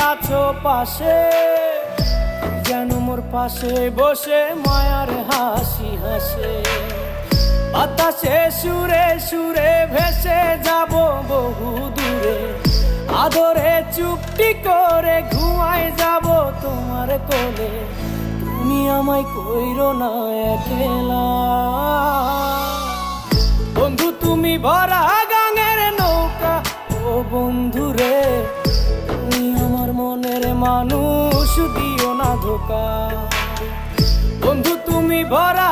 আছো পাশে, যেন মোর পাশে বসে মায়ার হাসি হাসে। বাতাসে সুরে সুরে ভেসে যাব বহু দূরে, আদরে চুপটি করে ঘুমায় যাব তোমার কোলে। তুমি আমায় কইরো না একলা বন্ধু, তুমি ভরা গাঙের নৌকা। ও বন্ধু রে, তুমি আমার মনের মানুষ, দিও না ধোকা। বন্ধু তুমি ভরা